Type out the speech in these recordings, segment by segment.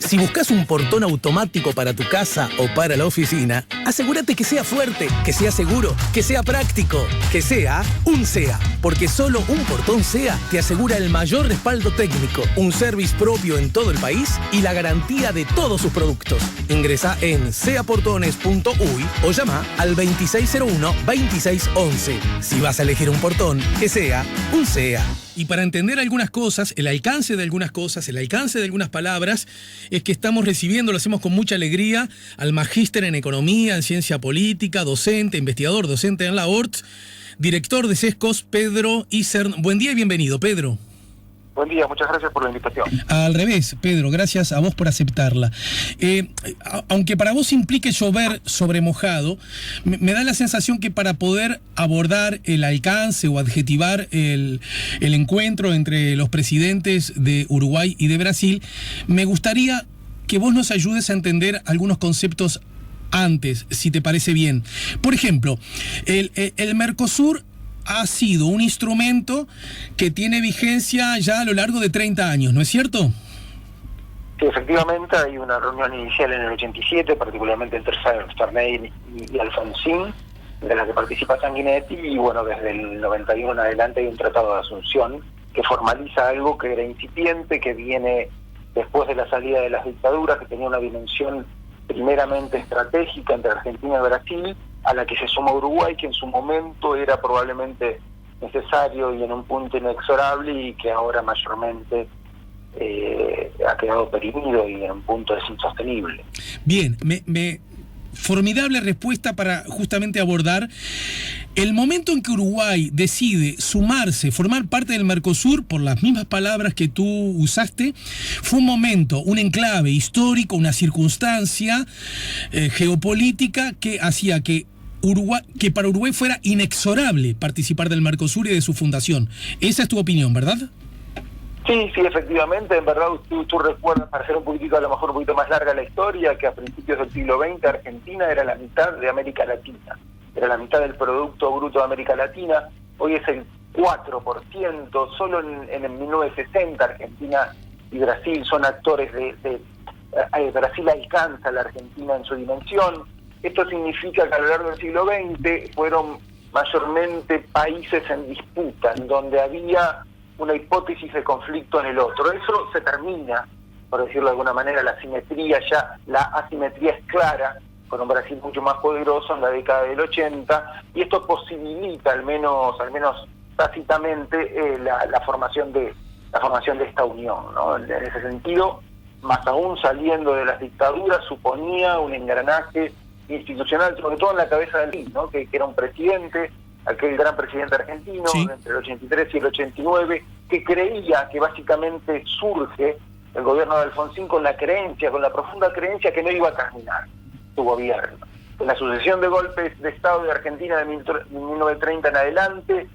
Si buscas un portón automático para tu casa o para la oficina, asegúrate que sea fuerte, que sea seguro, que sea práctico, que sea un SEA. Porque solo un portón SEA te asegura el mayor respaldo técnico, un service propio en todo el país y la garantía de todos sus productos. Ingresa en seaportones.uy o llama al 2601-2611. Si vas a elegir un portón, que sea un SEA. Y para entender algunas cosas, el alcance de algunas cosas, el alcance de algunas palabras, es que estamos recibiendo, lo hacemos con mucha alegría, al magíster en Economía, en Ciencia Política, docente, investigador, docente en la ORT, director de Sescos, Pedro Isern. Buen día y bienvenido, Pedro. Buen día, muchas gracias por la invitación. Al revés, Pedro, gracias a vos por aceptarla. Aunque para vos implique llover sobre mojado, me da la sensación que para poder abordar el alcance o adjetivar el encuentro entre los presidentes de Uruguay y de Brasil, me gustaría que vos nos ayudes a entender algunos conceptos antes, si te parece bien. Por ejemplo, el Mercosur ha sido un instrumento que tiene vigencia ya a lo largo de 30 años, ¿no es cierto? Sí, efectivamente, hay una reunión inicial en el 87, particularmente entre Sterney y Alfonsín, de la que participa Sanguinetti, y bueno, desde el 91 en adelante hay un tratado de Asunción que formaliza algo que era incipiente, que viene después de la salida de las dictaduras, que tenía una dimensión primeramente estratégica entre Argentina y Brasil, a la que se suma Uruguay, que en su momento era probablemente necesario y en un punto inexorable, y que ahora mayormente ha quedado perimido y en un punto es insostenible. Bien, formidable respuesta para justamente abordar el momento en que Uruguay decide sumarse, formar parte del Mercosur, por las mismas palabras que tú usaste. Fue un momento, un enclave histórico, una circunstancia geopolítica que hacía que para Uruguay fuera inexorable participar del Mercosur y de su fundación. Esa es tu opinión, ¿verdad? Sí, efectivamente, en verdad tú recuerdas, para ser a lo mejor un poquito más larga la historia, que a principios del siglo XX Argentina era la mitad de América Latina, era la mitad del Producto Bruto de América Latina. Hoy es el 4%, solo en 1960 Argentina y Brasil son actores Brasil alcanza a la Argentina en su dimensión. Esto significa que a lo largo del siglo XX fueron mayormente países en disputa, en donde había una hipótesis de conflicto en el otro. Eso se termina, por decirlo de alguna manera, la asimetría es clara, con un Brasil mucho más poderoso en la década del 80, y esto posibilita, al menos tácitamente, la formación de esta unión, ¿no? En ese sentido, más aún saliendo de las dictaduras, suponía un engranaje institucional, sobre todo en la cabeza del PIB, ¿no? que era un presidente, aquel gran presidente argentino, sí, entre el 83 y el 89, que creía que básicamente surge el gobierno de Alfonsín con la profunda creencia que no iba a terminar su gobierno. En la sucesión de golpes de Estado de Argentina de 1930 en adelante,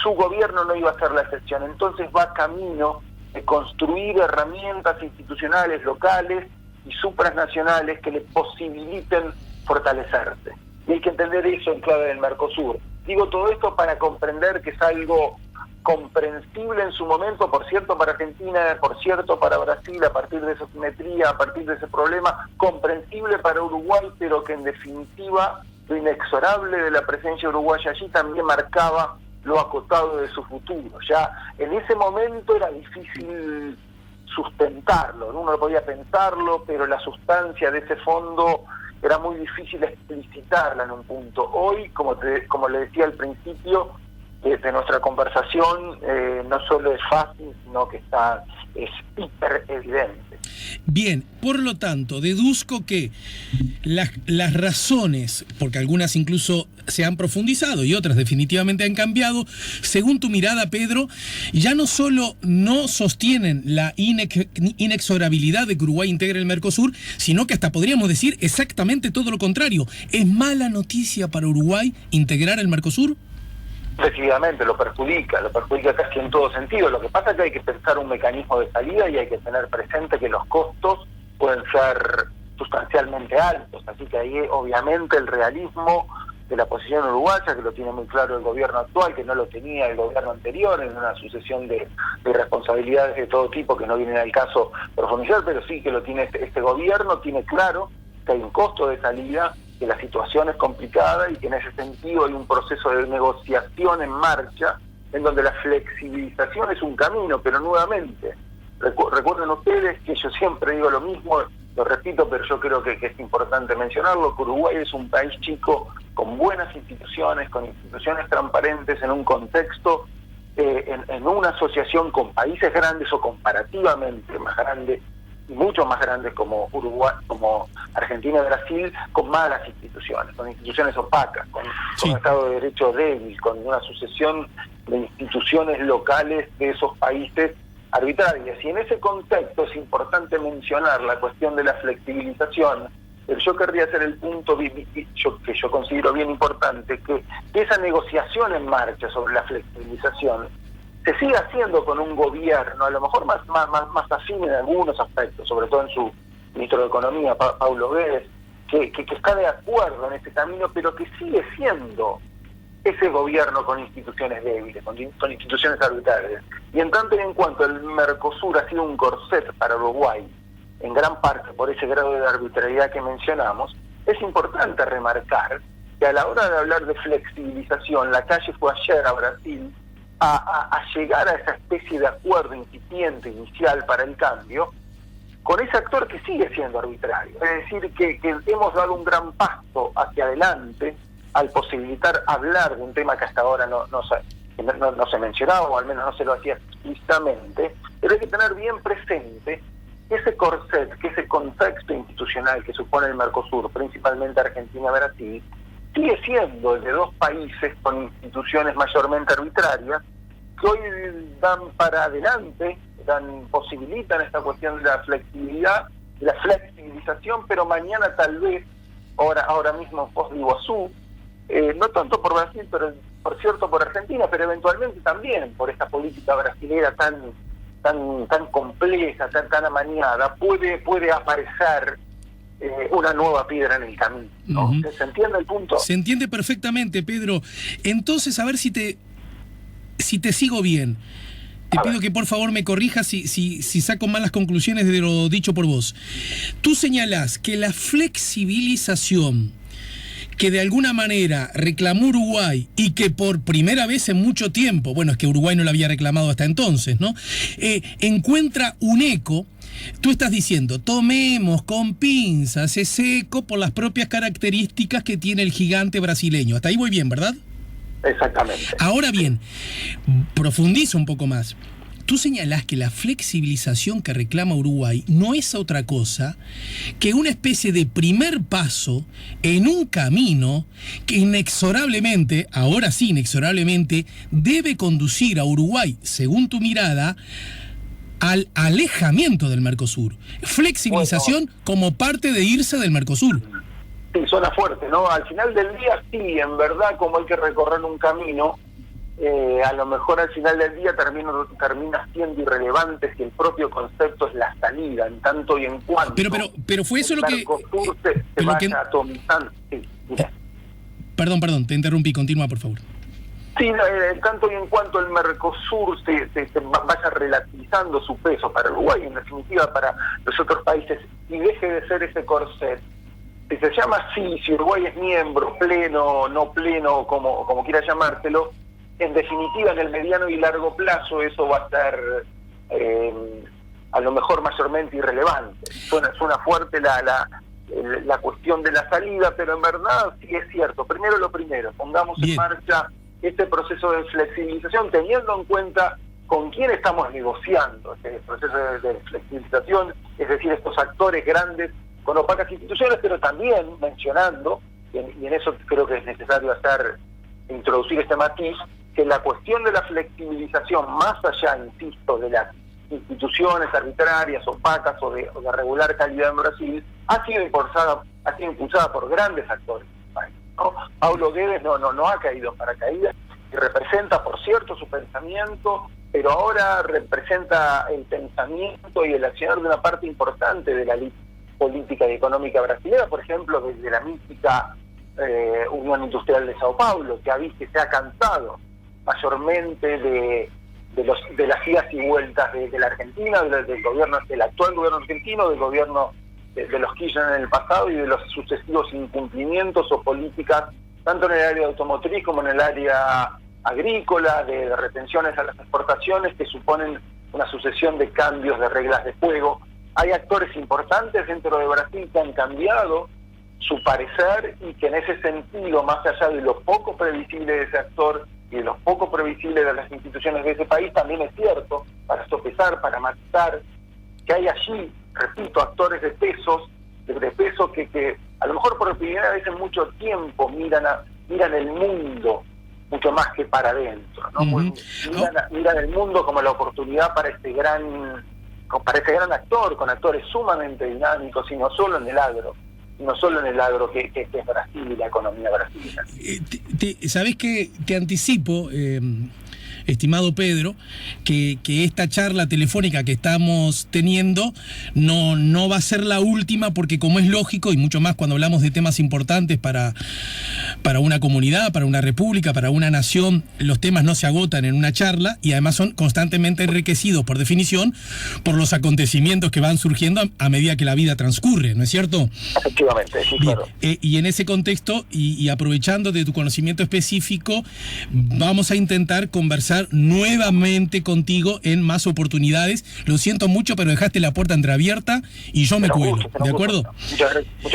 su gobierno no iba a ser la excepción. Entonces va camino de construir herramientas institucionales locales y supranacionales que le posibiliten fortalecerse. Y hay que entender eso en clave del Mercosur. Digo todo esto para comprender que es algo comprensible en su momento, por cierto, para Argentina, por cierto, para Brasil, a partir de esa simetría, a partir de ese problema, comprensible para Uruguay, pero que en definitiva lo inexorable de la presencia uruguaya allí también marcaba lo acotado de su futuro. Ya en ese momento era difícil sustentarlo, ¿no? Uno podía pensarlo, pero la sustancia de ese fondo era muy difícil explicitarla en un punto. Hoy, como le decía al principio de nuestra conversación, no solo es fácil, sino que es hiper evidente. Bien, por lo tanto, deduzco que las razones, porque algunas incluso se han profundizado y otras definitivamente han cambiado, según tu mirada, Pedro, ya no solo no sostienen la inexorabilidad de que Uruguay integre el Mercosur, sino que hasta podríamos decir exactamente todo lo contrario. ¿Es mala noticia para Uruguay integrar el Mercosur? Efectivamente, lo perjudica casi en todo sentido. Lo que pasa es que hay que pensar un mecanismo de salida y hay que tener presente que los costos pueden ser sustancialmente altos, así que ahí obviamente el realismo de la posición uruguaya, que lo tiene muy claro el gobierno actual, que no lo tenía el gobierno anterior, en una sucesión de responsabilidades de todo tipo que no vienen al caso profundizar, pero sí que lo tiene este gobierno, tiene claro que hay un costo de salida, que la situación es complicada y que en ese sentido hay un proceso de negociación en marcha, en donde la flexibilización es un camino, pero nuevamente, recuerden ustedes que yo siempre digo lo mismo, lo repito, pero yo creo que es importante mencionarlo, que Uruguay es un país chico con buenas instituciones, con instituciones transparentes, en un contexto, en una asociación con países grandes o comparativamente más grandes, y mucho más grandes como Uruguay, como Argentina y Brasil, con malas instituciones, con instituciones opacas, con un Estado de Derecho débil, con una sucesión de instituciones locales de esos países arbitrarias. Y en ese contexto es importante mencionar la cuestión de la flexibilización, pero yo querría hacer el punto que yo considero bien importante, que esa negociación en marcha sobre la flexibilización se sigue haciendo con un gobierno, a lo mejor más afín en algunos aspectos, sobre todo en su ministro de Economía, Paulo Guedes, que está de acuerdo en ese camino, pero que sigue siendo ese gobierno con instituciones débiles, con instituciones arbitrarias. Y en tanto y en cuanto el Mercosur ha sido un corset para Uruguay, en gran parte por ese grado de arbitrariedad que mencionamos, es importante remarcar que a la hora de hablar de flexibilización, la calle fue ayer a Brasil a llegar a esa especie de acuerdo incipiente inicial para el cambio, con ese actor que sigue siendo arbitrario. Es decir, que hemos dado un gran paso hacia adelante al posibilitar hablar de un tema que hasta ahora no se mencionaba, o al menos no se lo hacía explícitamente, pero hay que tener bien presente ese corset, que ese contexto institucional que supone el Mercosur, principalmente Argentina y Brasil, sigue siendo el de dos países con instituciones mayormente arbitrarias, que hoy dan para adelante, posibilitan esta cuestión de la flexibilidad, la flexibilización, pero mañana tal vez, ahora mismo en pos de Iguazú, no tanto por Brasil, pero por cierto por Argentina, pero eventualmente también por esta política brasilera tan compleja, tan amañada, puede aparecer una nueva piedra en el camino, ¿no? Uh-huh. ¿Se entiende el punto? Se entiende perfectamente, Pedro. Entonces, a ver si te sigo bien. Te pido que por favor me corrijas si saco malas conclusiones de lo dicho por vos. Tú señalás que la flexibilización que de alguna manera reclamó Uruguay y que por primera vez en mucho tiempo, bueno, es que Uruguay no la había reclamado hasta entonces, ¿no? Encuentra un eco. Tú estás diciendo, tomemos con pinzas ese eco por las propias características que tiene el gigante brasileño. Hasta ahí voy bien, ¿verdad? Exactamente. Ahora bien, profundiza un poco más. Tú señalás que la flexibilización que reclama Uruguay no es otra cosa que una especie de primer paso en un camino que inexorablemente, ahora sí inexorablemente, debe conducir a Uruguay, según tu mirada, al alejamiento del Mercosur. Flexibilización como parte de irse del Mercosur. Sí, suena fuerte, ¿no? Al final del día, sí, en verdad, como hay que recorrer un camino, a lo mejor al final del día termina siendo irrelevante si el propio concepto es la salida, en tanto y en cuanto. Pero fue eso lo que... se vaya atomizando. Sí, Perdón, te interrumpí, continúa, por favor. Sí, en tanto y en cuanto el Mercosur se vaya relativizando su peso para Uruguay, en definitiva para los otros países, y deje de ser ese corset, si se llama así, si Uruguay es miembro, pleno, no pleno, como quiera llamártelo, en definitiva en el mediano y largo plazo eso va a ser a lo mejor mayormente irrelevante. Suena fuerte la cuestión de la salida, pero en verdad sí es cierto. Primero lo primero, pongamos en marcha este proceso de flexibilización, teniendo en cuenta con quién estamos negociando este proceso de flexibilización, es decir, estos actores grandes con opacas instituciones, pero también mencionando, y en eso creo que es necesario introducir este matiz, que la cuestión de la flexibilización, más allá, insisto, de las instituciones arbitrarias, opacas o de regular calidad en Brasil, ha sido impulsada por grandes actores, ¿no? Paulo Guedes no ha caído en paracaídas y representa, por cierto, su pensamiento, pero ahora representa el pensamiento y el accionar de una parte importante de la política y económica brasileña, por ejemplo, desde la mística Unión Industrial de Sao Paulo, que se ha cansado mayormente de las idas y vueltas de la Argentina, del gobierno, del actual gobierno argentino, del gobierno de los Kirchner en el pasado y de los sucesivos incumplimientos o políticas, tanto en el área automotriz como en el área agrícola, de retenciones a las exportaciones, que suponen una sucesión de cambios de reglas de juego. Hay actores importantes dentro de Brasil que han cambiado su parecer y que en ese sentido, más allá de lo poco previsible de ese actor y de lo poco previsible de las instituciones de ese país, también es cierto, para sopesar, para matizar, que hay allí, repito, actores de peso que a lo mejor por primera vez en mucho tiempo miran el mundo mucho más que para adentro, ¿no? Miran el mundo como la oportunidad para este gran actor, con actores sumamente dinámicos, y no solo en el agro, que es Brasil y la economía brasileña. ¿Sabés qué? Te anticipo, estimado Pedro, que esta charla telefónica que estamos teniendo no va a ser la última, porque como es lógico, y mucho más cuando hablamos de temas importantes para una comunidad, para una república, para una nación, los temas no se agotan en una charla y además son constantemente enriquecidos, por definición, por los acontecimientos que van surgiendo a medida que la vida transcurre, ¿no es cierto? Efectivamente, sí, claro. Y en ese contexto, y aprovechando de tu conocimiento específico, vamos a intentar conversar nuevamente contigo en más oportunidades. Lo siento mucho, pero dejaste la puerta entreabierta y yo me cuelo, ¿de acuerdo? Muchas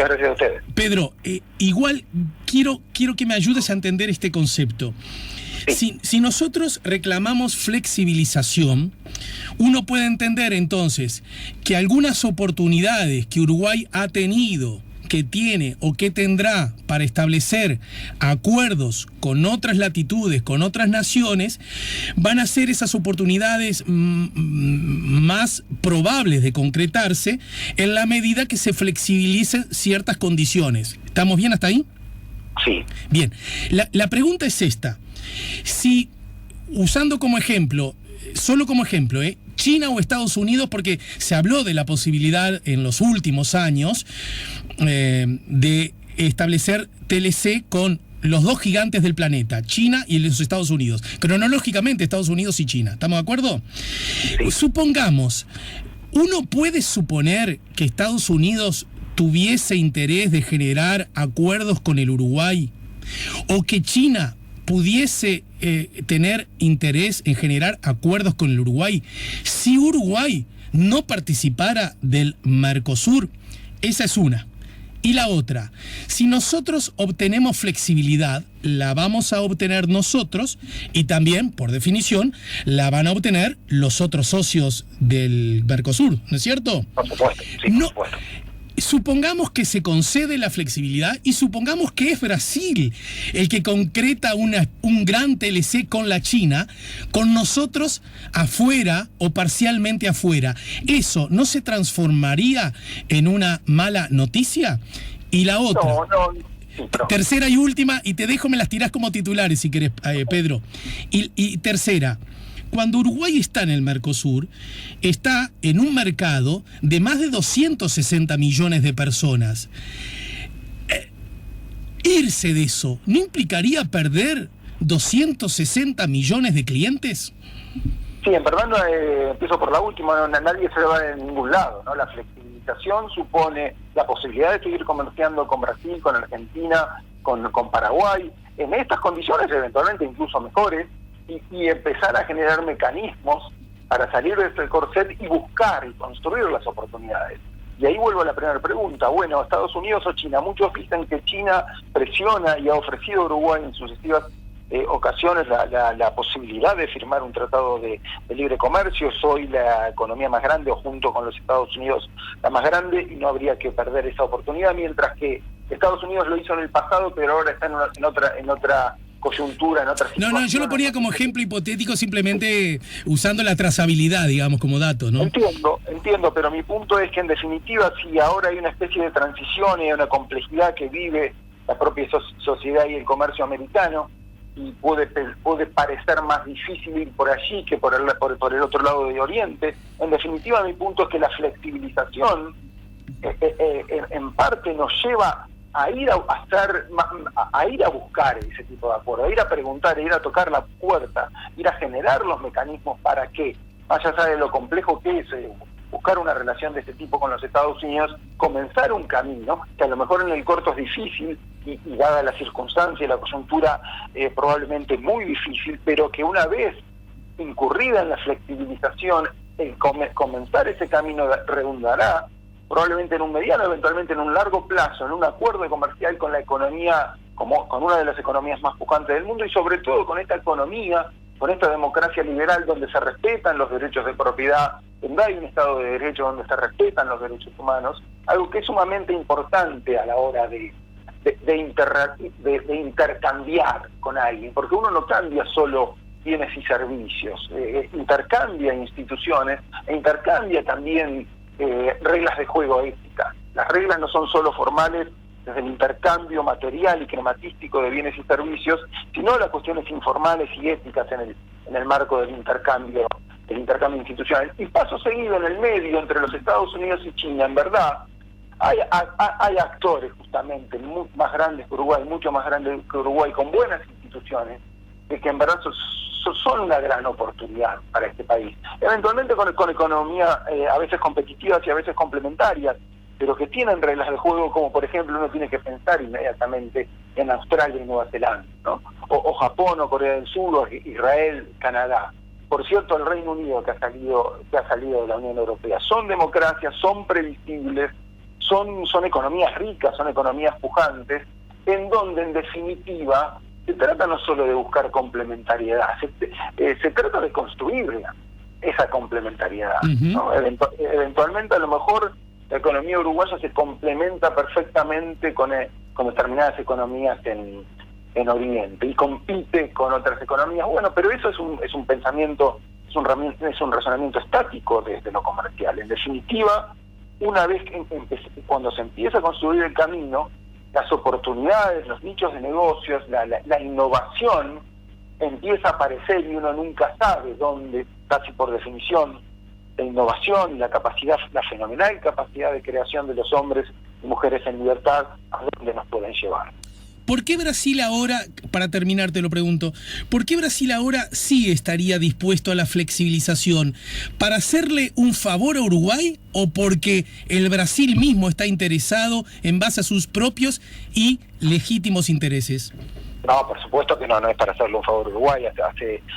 gracias a ustedes. Pedro, igual quiero que me ayudes a entender este concepto. Si nosotros reclamamos flexibilización, uno puede entender entonces que algunas oportunidades que Uruguay ha tenido, que tiene o que tendrá para establecer acuerdos con otras latitudes, con otras naciones, van a ser esas oportunidades más probables de concretarse en la medida que se flexibilicen ciertas condiciones. ¿Estamos bien hasta ahí? Sí. Bien, la pregunta es esta. Si, usando como ejemplo, solo como ejemplo, China o Estados Unidos, porque se habló de la posibilidad en los últimos años de establecer TLC con los dos gigantes del planeta, China y los Estados Unidos. Cronológicamente, Estados Unidos y China. ¿Estamos de acuerdo? Sí. Supongamos, uno puede suponer que Estados Unidos tuviese interés de generar acuerdos con el Uruguay, o que China pudiese tener interés en generar acuerdos con el Uruguay si Uruguay no participara del Mercosur. Esa es una. Y la otra, si nosotros obtenemos flexibilidad, la vamos a obtener nosotros y también, por definición, la van a obtener los otros socios del Mercosur, ¿no es cierto? Por supuesto, sí, por supuesto. Supongamos que se concede la flexibilidad y supongamos que es Brasil el que concreta un gran TLC con la China, con nosotros afuera o parcialmente afuera. ¿Eso no se transformaría en una mala noticia? Y la otra, tercera y última, y te dejo, me las tirás como titulares si querés, Pedro. Y tercera, cuando Uruguay está en el Mercosur, está en un mercado de más de 260 millones de personas. Irse de eso, ¿no implicaría perder 260 millones de clientes? Sí, en verdad empiezo por la última, nadie se va de ningún lado, ¿no? La flexibilización supone la posibilidad de seguir comerciando con Brasil, con Argentina, con Paraguay, en estas condiciones eventualmente incluso mejores, y empezar a generar mecanismos para salir de este corset y buscar y construir las oportunidades. Y ahí vuelvo a la primera pregunta. Bueno, ¿Estados Unidos o China? Muchos dicen que China presiona y ha ofrecido a Uruguay en sucesivas ocasiones la posibilidad de firmar un tratado de libre comercio. Soy la economía más grande, o junto con los Estados Unidos la más grande, y no habría que perder esa oportunidad, mientras que Estados Unidos lo hizo en el pasado, pero ahora está en otra coyuntura, en otra situación. No, yo lo ponía como ejemplo hipotético, simplemente usando la trazabilidad, digamos, como dato, ¿no? Entiendo, pero mi punto es que en definitiva, si ahora hay una especie de transición y una complejidad que vive la propia sociedad y el comercio americano, y puede parecer más difícil ir por allí que por el otro lado de Oriente, en definitiva mi punto es que la flexibilización en parte nos lleva a ir a buscar ese tipo de acuerdo, a ir a preguntar, a ir a tocar la puerta, ir a generar los mecanismos para que, más allá de lo complejo que es buscar una relación de este tipo con los Estados Unidos, comenzar un camino que a lo mejor en el corto es difícil y dada la circunstancia y la coyuntura probablemente muy difícil, pero que una vez incurrida en la flexibilización, el comenzar ese camino redundará probablemente en un mediano, eventualmente en un largo plazo, en un acuerdo comercial con la economía, con una de las economías más pujantes del mundo, y sobre todo con esta economía, con esta democracia liberal donde se respetan los derechos de propiedad, donde hay un Estado de Derecho, donde se respetan los derechos humanos, algo que es sumamente importante a la hora de intercambiar con alguien, porque uno no cambia solo bienes y servicios, intercambia instituciones e intercambia también reglas de juego éticas. Las reglas no son solo formales desde el intercambio material y crematístico de bienes y servicios, sino las cuestiones informales y éticas en el marco del intercambio institucional. Y paso seguido, en el medio, entre los Estados Unidos y China, en verdad, hay actores justamente más grandes que Uruguay, mucho más grandes que Uruguay, con buenas instituciones, que en verdad son una gran oportunidad para este país. Eventualmente con economía a veces competitivas y a veces complementarias, pero que tienen reglas de juego, como por ejemplo uno tiene que pensar inmediatamente en Australia y Nueva Zelanda, ¿no? O Japón, o Corea del Sur, o Israel, Canadá. Por cierto, el Reino Unido que ha salido de la Unión Europea. Son democracias, son previsibles, son economías ricas, son economías pujantes, en donde en definitiva se trata no solo de buscar complementariedad, se trata de construir esa complementariedad, ¿no? Eventualmente a lo mejor la economía uruguaya se complementa perfectamente con determinadas economías en Oriente y compite con otras economías. Bueno, pero eso es un pensamiento, es un razonamiento estático desde lo comercial. En definitiva, una vez que cuando se empieza a construir el camino, las oportunidades, los nichos de negocios, la innovación empieza a aparecer y uno nunca sabe dónde, casi por definición, la innovación y la fenomenal capacidad de creación de los hombres y mujeres en libertad, a dónde nos pueden llevar. ¿Por qué Brasil ahora, para terminar te lo pregunto, por qué Brasil ahora sí estaría dispuesto a la flexibilización? ¿Para hacerle un favor a Uruguay o porque el Brasil mismo está interesado en base a sus propios y legítimos intereses? No, por supuesto que no es para hacerle un favor a Uruguay.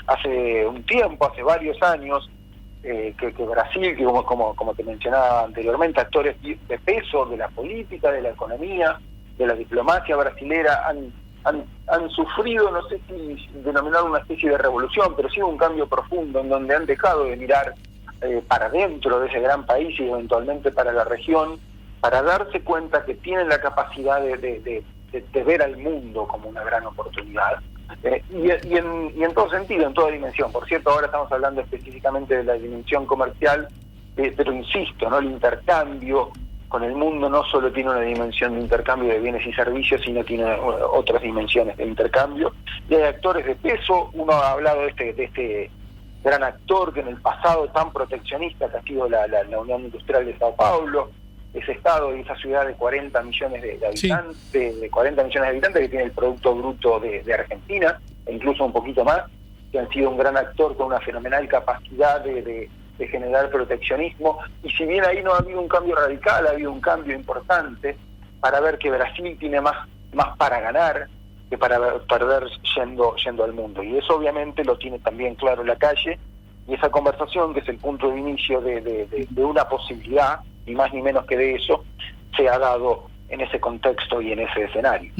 Hace un tiempo, hace varios años, que Brasil, que como te mencionaba anteriormente, actores de peso de la política, de la economía, de la diplomacia brasilera han sufrido, no sé si denominar una especie de revolución, pero sí un cambio profundo en donde han dejado de mirar para dentro de ese gran país y eventualmente para la región, para darse cuenta que tienen la capacidad de ver al mundo como una gran oportunidad. Y en todo sentido, en toda dimensión. Por cierto, ahora estamos hablando específicamente de la dimensión comercial, pero insisto, ¿no? El intercambio con el mundo no solo tiene una dimensión de intercambio de bienes y servicios, sino tiene otras dimensiones de intercambio. Y hay actores de peso. Uno ha hablado de este gran actor que en el pasado tan proteccionista que ha sido la Unión Industrial de Sao Paulo, ese estado y esa ciudad de 40 millones de habitantes, sí, de 40 millones de habitantes, que tiene el Producto Bruto de Argentina, e incluso un poquito más, que han sido un gran actor con una fenomenal capacidad de generar proteccionismo. Y si bien ahí no ha habido un cambio radical, ha habido un cambio importante para ver que Brasil tiene más para ganar que para perder yendo al mundo. Y eso obviamente lo tiene también claro la calle, y esa conversación, que es el punto de inicio de una posibilidad, ni más ni menos que de eso, se ha dado en ese contexto y en ese escenario.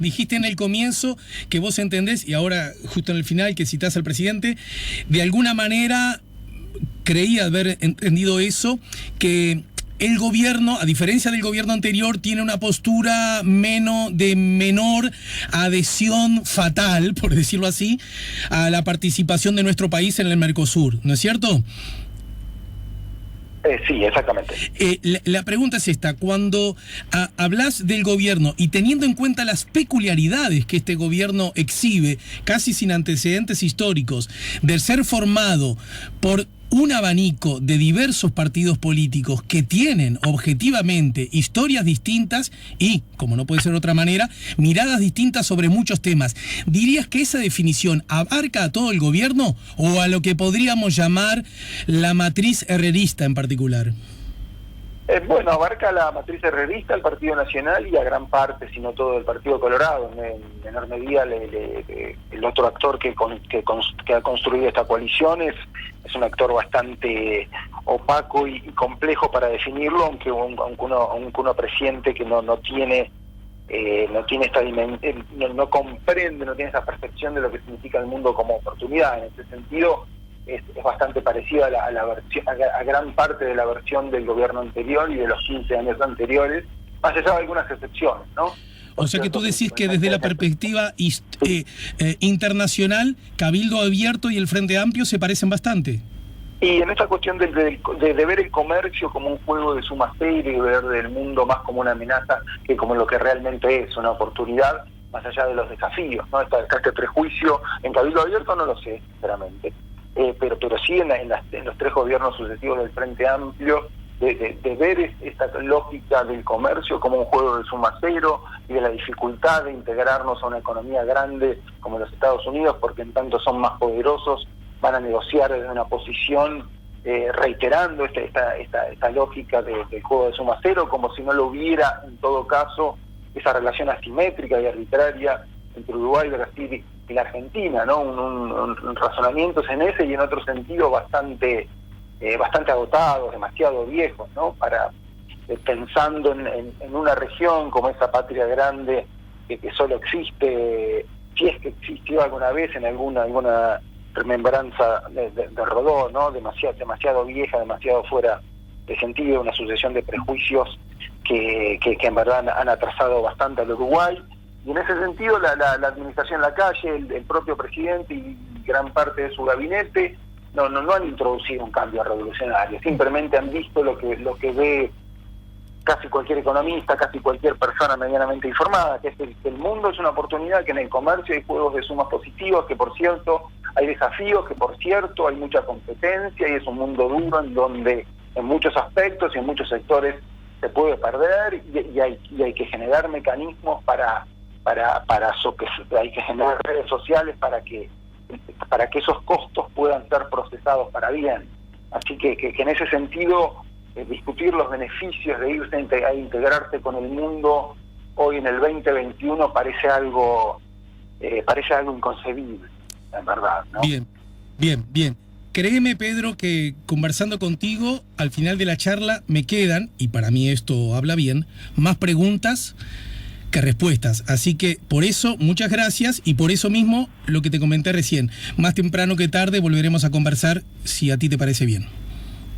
Dijiste en el comienzo que vos entendés, y ahora justo en el final que citás al presidente, de alguna manera creí haber entendido eso, que el gobierno, a diferencia del gobierno anterior, tiene una postura de menor adhesión fatal, por decirlo así, a la participación de nuestro país en el Mercosur, ¿no es cierto? Sí, exactamente. La pregunta es esta: cuando hablas del gobierno y teniendo en cuenta las peculiaridades que este gobierno exhibe, casi sin antecedentes históricos, de ser formado por un abanico de diversos partidos políticos que tienen objetivamente historias distintas y, como no puede ser de otra manera, miradas distintas sobre muchos temas. ¿Dirías que esa definición abarca a todo el gobierno o a lo que podríamos llamar la matriz herrerista en particular? Bueno, abarca la matriz herrerista, el Partido Nacional y a gran parte, si no todo, el Partido Colorado. En menor medida, el otro actor que ha construido esta coalición es un actor bastante opaco y complejo para definirlo, aunque uno presiente que no tiene esta dimensión, no comprende, no tiene esa percepción de lo que significa el mundo como oportunidad. En ese sentido, es bastante parecida a gran parte de la versión del gobierno anterior y de los 15 años anteriores, más allá de algunas excepciones, ¿no? O sea que tú decís que desde la perspectiva internacional, Cabildo Abierto y el Frente Amplio se parecen bastante. Y en esta cuestión de ver el comercio como un juego de suma cero y ver el mundo más como una amenaza que como lo que realmente es, una oportunidad, más allá de los desafíos, ¿no? Este prejuicio en Cabildo Abierto no lo sé, sinceramente. Pero sí en los 3 gobiernos sucesivos del Frente Amplio, de ver esta lógica del comercio como un juego de suma cero y de la dificultad de integrarnos a una economía grande como los Estados Unidos, porque en tanto son más poderosos, van a negociar desde una posición reiterando esta lógica del juego de suma cero, como si no lo hubiera en todo caso esa relación asimétrica y arbitraria entre Uruguay, Brasil y la Argentina, ¿no? Un razonamientos en ese y en otro sentido bastante agotados, demasiado viejos, ¿no? Para pensando en una región como esa patria grande que solo existe, si es que existió alguna vez en alguna remembranza de Rodó, ¿no? Demasiado vieja, demasiado fuera de sentido, una sucesión de prejuicios que en verdad han atrasado bastante al Uruguay. Y en ese sentido la administración Lacalle, el propio presidente y gran parte de su gabinete no han introducido un cambio revolucionario, simplemente han visto lo que ve casi cualquier economista, casi cualquier persona medianamente informada, que es que el mundo es una oportunidad, que en el comercio hay juegos de sumas positivas, que por cierto hay desafíos, que por cierto hay mucha competencia y es un mundo duro en donde en muchos aspectos y en muchos sectores se puede perder y hay que generar mecanismos hay que generar redes sociales para que esos costos puedan ser procesados para bien. Así que en ese sentido, discutir los beneficios de irse a integrarse con el mundo hoy en el 2021 parece algo inconcebible, en verdad, ¿no? Bien. Créeme, Pedro, que conversando contigo, al final de la charla me quedan, y para mí esto habla bien, más preguntas que respuestas. Así que por eso, muchas gracias, y por eso mismo, lo que te comenté recién, más temprano que tarde volveremos a conversar, si a ti te parece bien.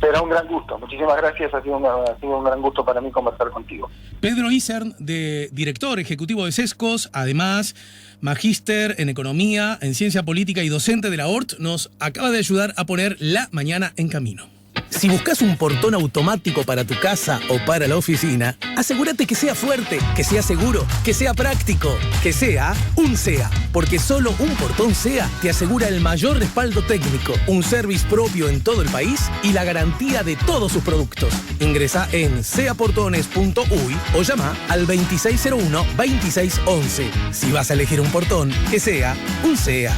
Será un gran gusto. Muchísimas gracias. Ha sido un gran gusto para mí conversar contigo. Pedro Isern, director ejecutivo de Sescos, además magíster en Economía, en Ciencia Política y docente de la ORT, nos acaba de ayudar a poner la mañana en camino. Si buscas un portón automático para tu casa o para la oficina, asegúrate que sea fuerte, que sea seguro, que sea práctico, que sea un SEA. Porque solo un portón SEA te asegura el mayor respaldo técnico, un service propio en todo el país y la garantía de todos sus productos. Ingresa en seaportones.uy o llama al 2601-2611. Si vas a elegir un portón, que sea un SEA.